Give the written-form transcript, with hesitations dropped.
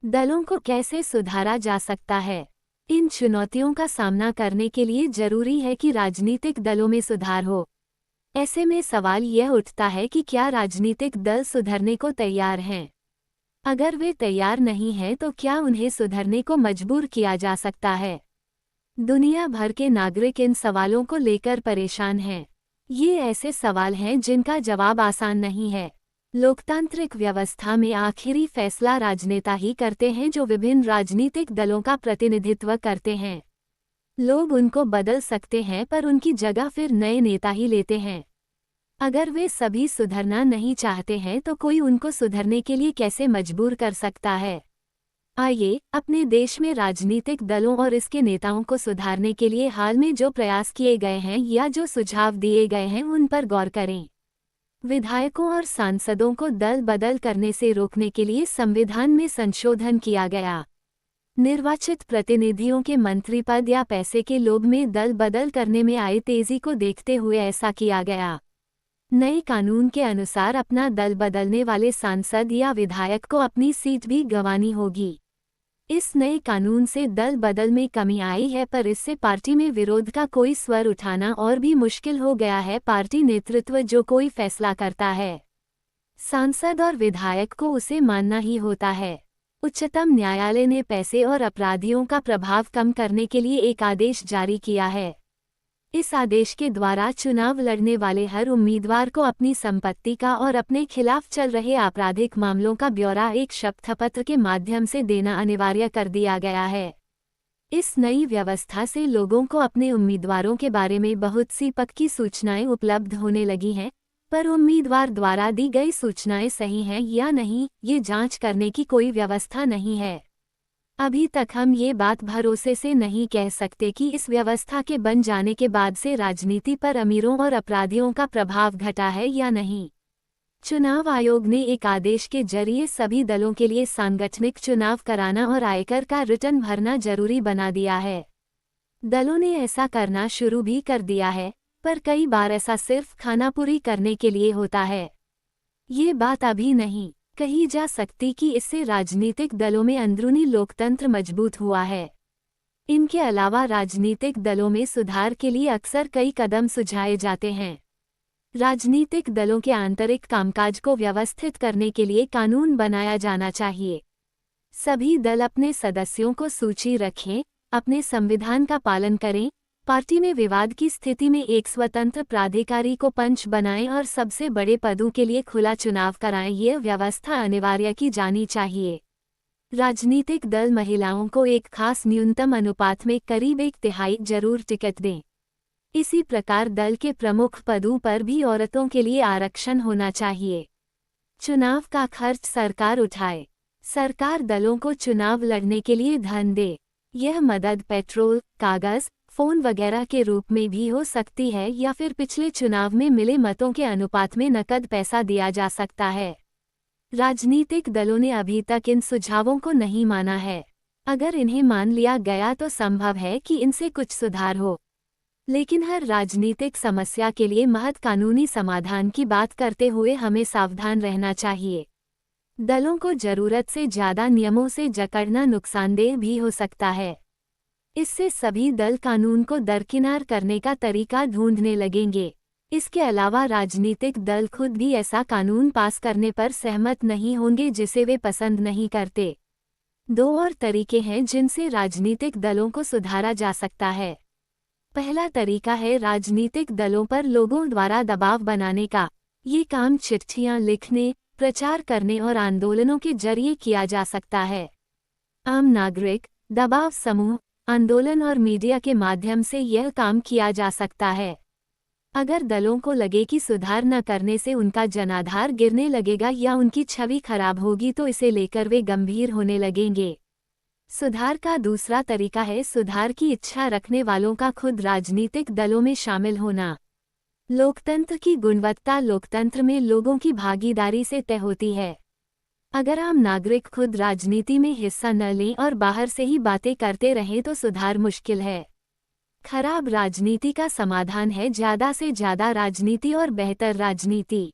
दलों को कैसे सुधारा जा सकता है? इन चुनौतियों का सामना करने के लिए जरूरी है कि राजनीतिक दलों में सुधार हो। ऐसे में सवाल यह उठता है कि क्या राजनीतिक दल सुधरने को तैयार हैं? अगर वे तैयार नहीं हैं तो क्या उन्हें सुधरने को मजबूर किया जा सकता है? दुनिया भर के नागरिक इन सवालों को लेकर परेशान हैं। ये ऐसे सवाल हैं जिनका जवाब आसान नहीं है। लोकतांत्रिक व्यवस्था में आखिरी फैसला राजनेता ही करते हैं जो विभिन्न राजनीतिक दलों का प्रतिनिधित्व करते हैं। लोग उनको बदल सकते हैं पर उनकी जगह फिर नए नेता ही लेते हैं। अगर वे सभी सुधरना नहीं चाहते हैं तो कोई उनको सुधरने के लिए कैसे मजबूर कर सकता है? आइए अपने देश में राजनीतिक दलों और इसके नेताओं को सुधारने के लिए हाल में जो प्रयास किए गए हैं या जो सुझाव दिए गए हैं उन पर गौर करें। विधायकों और सांसदों को दल बदल करने से रोकने के लिए संविधान में संशोधन किया गया। निर्वाचित प्रतिनिधियों के मंत्री पद या पैसे के लोभ में दल बदल करने में आई तेजी को देखते हुए ऐसा किया गया। नए कानून के अनुसार अपना दल बदलने वाले सांसद या विधायक को अपनी सीट भी गंवानी होगी। इस नए कानून से दल बदल में कमी आई है पर इससे पार्टी में विरोध का कोई स्वर उठाना और भी मुश्किल हो गया है। पार्टी नेतृत्व जो कोई फैसला करता है, सांसद और विधायक को उसे मानना ही होता है। उच्चतम न्यायालय ने पैसे और अपराधियों का प्रभाव कम करने के लिए एक आदेश जारी किया है। इस आदेश के द्वारा चुनाव लड़ने वाले हर उम्मीदवार को अपनी संपत्ति का और अपने खिलाफ चल रहे आपराधिक मामलों का ब्यौरा एक शपथपत्र के माध्यम से देना अनिवार्य कर दिया गया है। इस नई व्यवस्था से लोगों को अपने उम्मीदवारों के बारे में बहुत सी पक्की सूचनाएं उपलब्ध होने लगी हैं, पर उम्मीदवार द्वारा दी गई सूचनाएं सही हैं या नहीं, ये जांच करने की कोई व्यवस्था नहीं है। अभी तक हम ये बात भरोसे से नहीं कह सकते कि इस व्यवस्था के बन जाने के बाद से राजनीति पर अमीरों और अपराधियों का प्रभाव घटा है या नहीं। चुनाव आयोग ने एक आदेश के जरिए सभी दलों के लिए सांगठनिक चुनाव कराना और आयकर का रिटर्न भरना जरूरी बना दिया है। दलों ने ऐसा करना शुरू भी कर दिया है, पर कई बार ऐसा सिर्फ खानापुरी करने के लिए होता है। ये बात अभी नहीं कही जा सकती कि इससे राजनीतिक दलों में अंदरूनी लोकतंत्र मजबूत हुआ है। इनके अलावा राजनीतिक दलों में सुधार के लिए अक्सर कई कदम सुझाए जाते हैं। राजनीतिक दलों के आंतरिक कामकाज को व्यवस्थित करने के लिए कानून बनाया जाना चाहिए। सभी दल अपने सदस्यों को सूची रखें, अपने संविधान का पालन करें, पार्टी में विवाद की स्थिति में एक स्वतंत्र प्राधिकारी को पंच बनाएं और सबसे बड़े पदों के लिए खुला चुनाव कराएं। ये व्यवस्था अनिवार्य की जानी चाहिए। राजनीतिक दल महिलाओं को एक खास न्यूनतम अनुपात में करीब 1/3 जरूर टिकट दें। इसी प्रकार दल के प्रमुख पदों पर भी औरतों के लिए आरक्षण होना चाहिए। चुनाव का खर्च सरकार उठाए। सरकार दलों को चुनाव लड़ने के लिए धन दे। यह मदद पेट्रोल, कागज, फोन वगैरह के रूप में भी हो सकती है या फिर पिछले चुनाव में मिले मतों के अनुपात में नकद पैसा दिया जा सकता है। राजनीतिक दलों ने अभी तक इन सुझावों को नहीं माना है। अगर इन्हें मान लिया गया तो संभव है कि इनसे कुछ सुधार हो, लेकिन हर राजनीतिक समस्या के लिए महज कानूनी समाधान की बात करते हुए हमें सावधान रहना चाहिए। दलों को जरूरत से ज्यादा नियमों से जकड़ना नुकसानदेह भी हो सकता है। इससे सभी दल कानून को दरकिनार करने का तरीका ढूंढने लगेंगे। इसके अलावा राजनीतिक दल खुद भी ऐसा कानून पास करने पर सहमत नहीं होंगे जिसे वे पसंद नहीं करते। 2 और तरीके हैं जिनसे राजनीतिक दलों को सुधारा जा सकता है। पहला तरीका है राजनीतिक दलों पर लोगों द्वारा दबाव बनाने का। ये काम चिट्ठियां लिखने, प्रचार करने और आंदोलनों के जरिए किया जा सकता है। आम नागरिक, दबाव समूह, आंदोलन और मीडिया के माध्यम से यह काम किया जा सकता है। अगर दलों को लगे कि सुधार न करने से उनका जनाधार गिरने लगेगा या उनकी छवि खराब होगी तो इसे लेकर वे गंभीर होने लगेंगे। सुधार का दूसरा तरीका है सुधार की इच्छा रखने वालों का खुद राजनीतिक दलों में शामिल होना। लोकतंत्र की गुणवत्ता लोकतंत्र में लोगों की भागीदारी से तय होती है। अगर आम नागरिक खुद राजनीति में हिस्सा न लें और बाहर से ही बातें करते रहें तो सुधार मुश्किल है। खराब राजनीति का समाधान है ज़्यादा से ज़्यादा राजनीति और बेहतर राजनीति।